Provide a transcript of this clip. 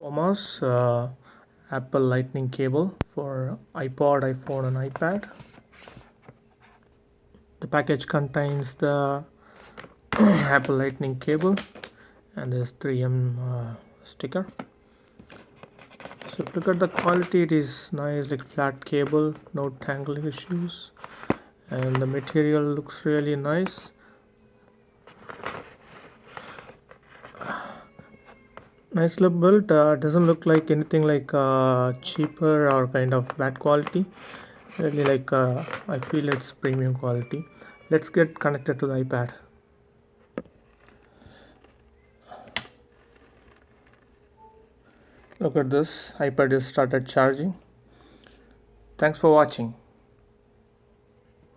Omars Apple Lightning cable for iPod, iPhone, and iPad. The package contains the Apple Lightning cable and this 3M sticker. So if you look at the quality, it is nice, like flat cable, no tangling issues, and the material looks really nice. Nicely built. Doesn't look like anything like cheaper or kind of bad quality. Really, like I feel it's premium quality. Let's get connected to the iPad. Look at this, iPad is started charging. Thanks for watching.